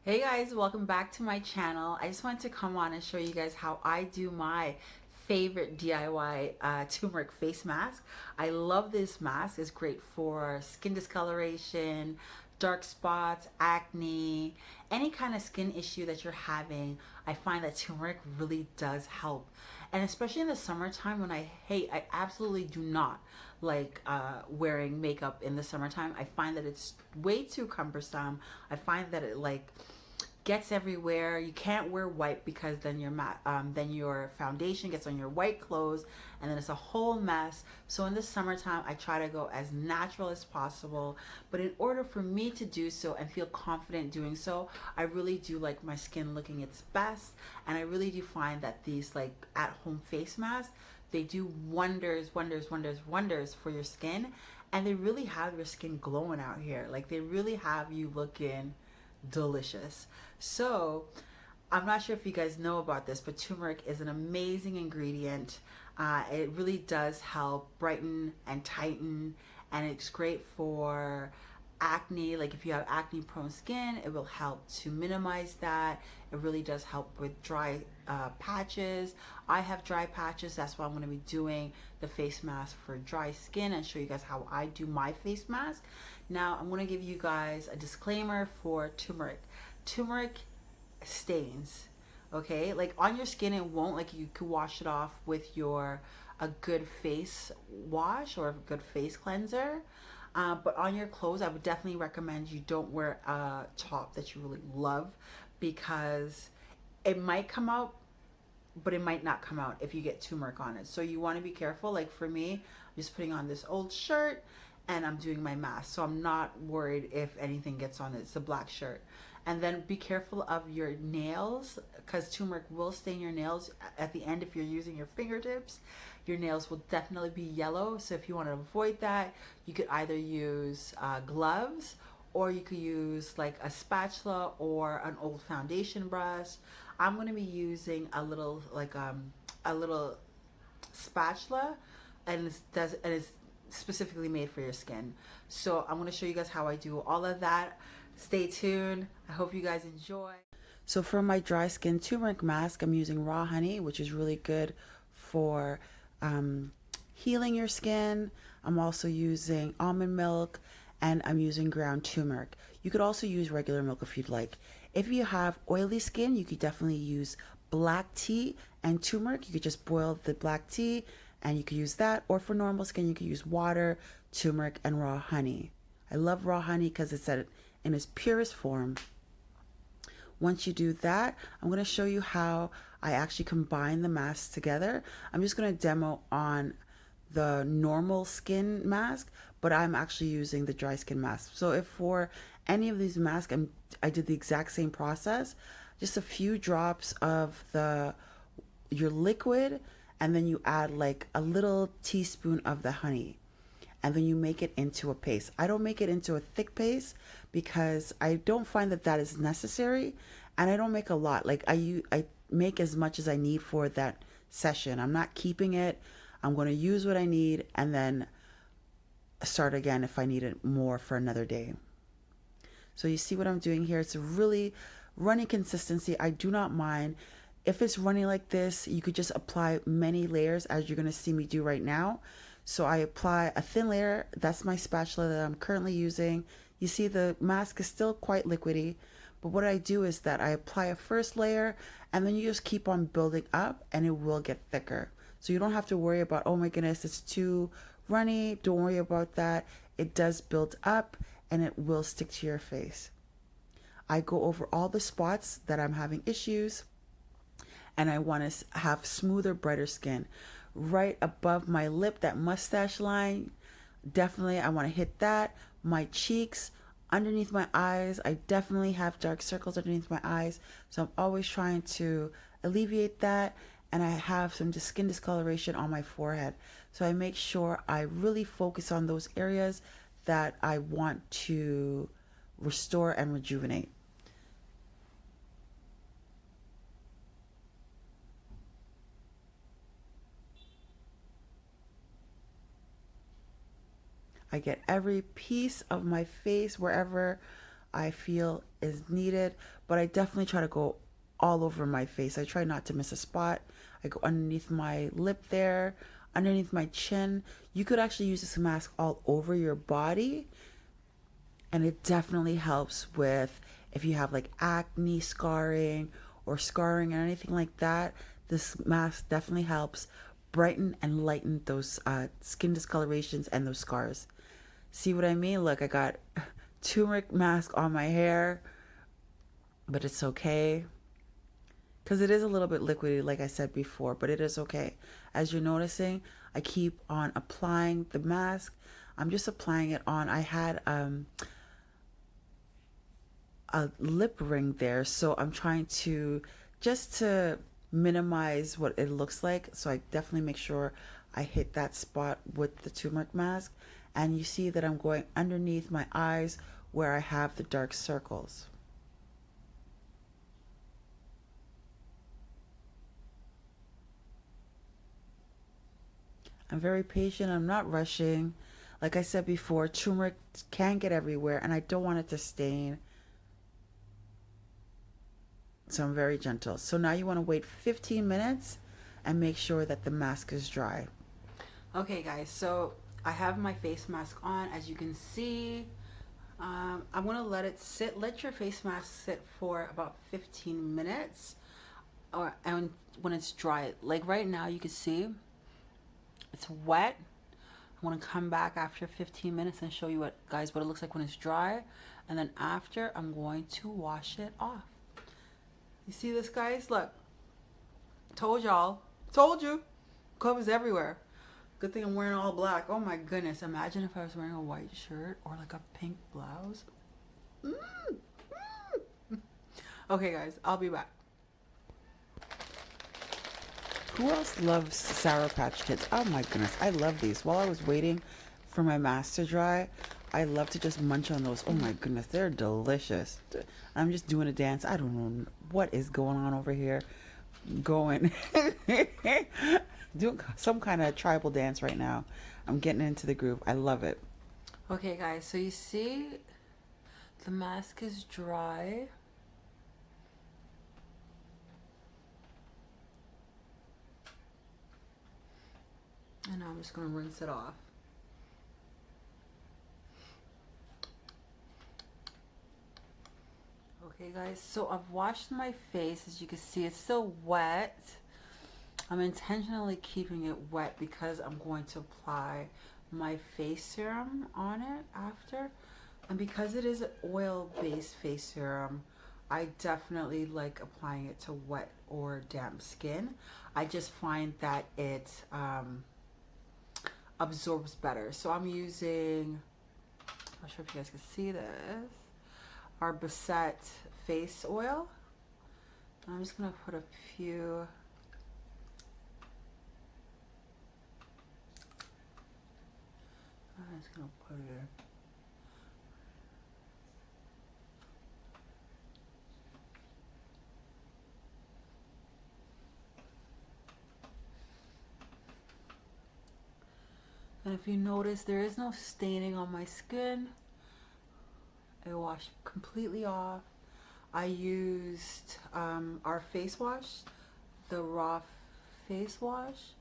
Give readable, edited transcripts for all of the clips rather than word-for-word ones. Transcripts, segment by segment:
Hey guys, welcome back to my channel. I just wanted to come on and show you guys how I do my favorite DIY turmeric face mask. I love this mask. It's great for skin discoloration, dark spots, acne, any kind of skin issue that you're having. I find that turmeric really does help. And especially in the summertime when I absolutely do not like wearing makeup in the summertime. I find that it's way too cumbersome. I find that it gets everywhere. You can't wear white because then then your foundation gets on your white clothes, and then it's a whole mess. So in the summertime, I try to go as natural as possible. But in order for me to do so and feel confident doing so, I really do like my skin looking its best, and I really do find that these like at-home face masks, they do wonders, wonders, wonders, wonders for your skin, and they really have your skin glowing out here. Like they really have you looking delicious. So, I'm not sure if you guys know about this, but turmeric is an amazing ingredient. It really does help brighten and tighten, and it's great for acne. Like if you have acne prone skin, it will help to minimize that. It really does help with dry patches. I have dry patches, that's why I'm going to be doing the face mask for dry skin and show you guys how I do my face mask. Now I'm going to give you guys a disclaimer for turmeric. Turmeric stains, okay? Like on your skin it won't, like you could wash it off with your a good face wash or a good face cleanser. But on your clothes, I would definitely recommend you don't wear a top that you really love, because it might come out, but it might not come out if you get turmeric on it. So you want to be careful. Like for me, I'm just putting on this old shirt and I'm doing my mask. So I'm not worried if anything gets on it. It's a black shirt. And then be careful of your nails, because turmeric will stain your nails at the end if you're using your fingertips. Your nails will definitely be yellow. So if you want to avoid that, you could either use gloves, or you could use like a spatula or an old foundation brush. I'm going to be using a little spatula, and it's specifically made for your skin. So I'm going to show you guys how I do all of that. Stay tuned. I hope you guys enjoy. So for my dry skin turmeric mask, I'm using raw honey, which is really good for um, healing your skin. I'm also using almond milk, and I'm using ground turmeric. You could also use regular milk if you'd like. If you have oily skin, you could definitely use black tea and turmeric. You could just boil the black tea and you could use that. Or for normal skin, you could use water, turmeric, and raw honey. I love raw honey because it's in its purest form. Once you do that, I'm going to show you how I actually combine the masks together. I'm just going to demo on the normal skin mask, but I'm actually using the dry skin mask. So if for any of these masks, I did the exact same process, just a few drops of your liquid, and then you add like a little teaspoon of the honey, and then you make it into a paste. I don't make it into a thick paste because I don't find that that is necessary, and I don't make a lot. Like I make as much as I need for that session. I'm not keeping it. I'm going to use what I need and then start again if I need it more for another day. So you see what I'm doing here? It's a really runny consistency. I do not mind. If it's runny like this, you could just apply many layers, as you're going to see me do right now. So I apply a thin layer. That's my spatula that I'm currently using. You see the mask is still quite liquidy, but what I do is that I apply a first layer, and then you just keep on building up and it will get thicker. So you don't have to worry about, oh my goodness, it's too runny. Don't worry about that. It does build up and it will stick to your face. I go over all the spots that I'm having issues, and I want to have smoother, brighter skin. Right above my lip, that mustache line, definitely I want to hit that. My cheeks, underneath my eyes, I definitely have dark circles underneath my eyes, so I'm always trying to alleviate that. And I have some skin discoloration on my forehead, so I make sure I really focus on those areas that I want to restore and rejuvenate. I get every piece of my face wherever I feel is needed, but I definitely try to go all over my face. I try not to miss a spot. I go underneath my lip there, underneath my chin. You could actually use this mask all over your body, and it definitely helps with if you have like acne scarring or scarring or anything like that. This mask definitely helps brighten and lighten those skin discolorations and those scars. See what I mean? Look, I got turmeric mask on my hair, but it's okay because it is a little bit liquidy, like I said before, but it is okay. As you're noticing, I keep on applying the mask. I'm just applying it on. I had a lip ring there, so I'm trying to just to minimize what it looks like. So I definitely make sure I hit that spot with the turmeric mask. And you see that I'm going underneath my eyes where I have the dark circles. I'm very patient. I'm not rushing. Like I said before, turmeric can get everywhere and I don't want it to stain. So I'm very gentle. So now you want to wait 15 minutes and make sure that the mask is dry. Okay, guys, so I have my face mask on. As you can see, I'm going to let it sit. Let your face mask sit for about 15 minutes. And when it's dry, like right now, you can see it's wet. I want to come back after 15 minutes and show you what it looks like when it's dry. And then after, I'm going to wash it off. You see this, guys? Look. Told y'all. Told you. Covers everywhere. Good thing I'm wearing all black. Oh my goodness. Imagine if I was wearing a white shirt or like a pink blouse. Okay, guys. I'll be back. Who else loves Sour Patch Kids? Oh my goodness. I love these. While I was waiting for my mask to dry, I love to just munch on those. Oh my goodness. They're delicious. I'm just doing a dance. I don't know what is going on over here. Going doing some kind of tribal dance right now. I'm getting into the groove. I love it. Okay, guys, so you see the mask is dry. And now I'm just going to rinse it off. Okay, guys, so I've washed my face. As you can see, it's still wet. I'm intentionally keeping it wet because I'm going to apply my face serum on it after. And because it is an oil-based face serum, I definitely like applying it to wet or damp skin. I just find that it absorbs better. So I'm using, I'm not sure if you guys can see this, our Bassett face oil. I'm just gonna put a few. I'm just gonna put it. And if you notice, there is no staining on my skin. I washed completely off. I used our face wash, the raw face wash.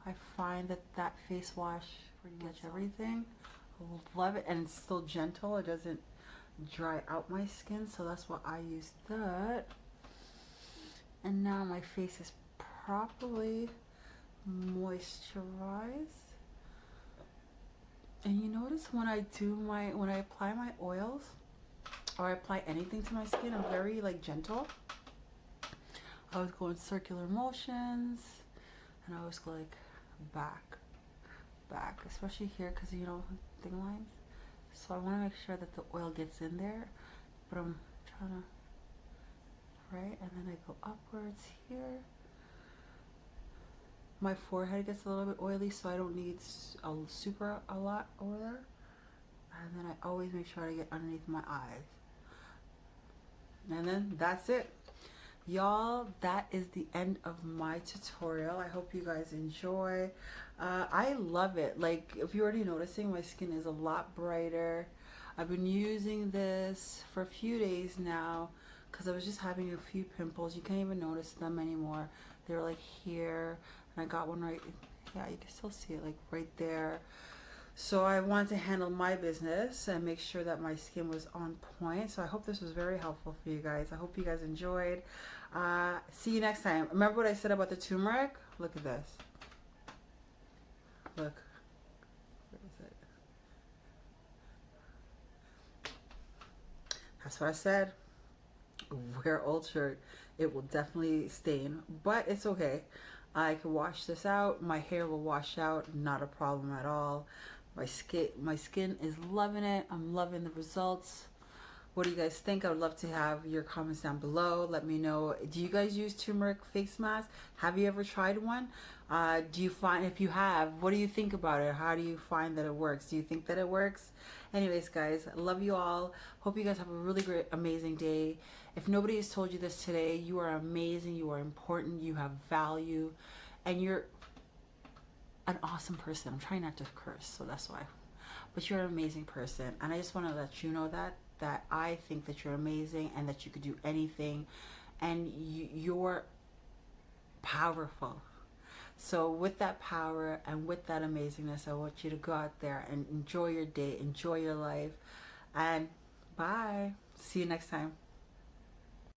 I find that that face wash pretty much everything. I love it, and it's still gentle. It doesn't dry out my skin, so that's why I use that. And now my face is properly moisturized. And you notice when I apply my oils or I apply anything to my skin, I'm very like gentle. I always go in circular motions, and I always go like back, especially here because you know thin lines. So I want to make sure that the oil gets in there, but I'm trying to and then I go upwards here. My forehead gets a little bit oily, so I don't need a lot over there. And then I always make sure to get underneath my eyes. And then that's it. Y'all, that is the end of my tutorial. I hope you guys enjoy. I love it. Like, if you're already noticing, my skin is a lot brighter. I've been using this for a few days now because I was just having a few pimples. You can't even notice them anymore. They were like here, and I got one right, yeah, you can still see it like right there. So I wanted to handle my business and make sure that my skin was on point. So I hope this was very helpful for you guys. I hope you guys enjoyed. See you next time. Remember what I said about the turmeric? Look at this. Look. Where is it? That's what I said. Wear old shirt. It will definitely stain, but it's okay. I can wash this out. My hair will wash out. Not a problem at all. My skin is loving it. I'm loving the results. What do you guys think? I would love to have your comments down below. Let me know. Do you guys use turmeric face mask? Have you ever tried one? Do you find, if you have, what do you think about it? How do you find that it works? Do you think that it works? Anyways, guys, I love you all. Hope you guys have a really great, amazing day. If nobody has told you this today, you are amazing. You are important. You have value. And you're an awesome person. I'm trying not to curse, so that's why. But you're an amazing person. And I just want to let you know that I think that you're amazing and that you could do anything, and you're powerful. So with that power and with that amazingness, I want you to go out there and enjoy your day, enjoy your life, and bye. See you next time.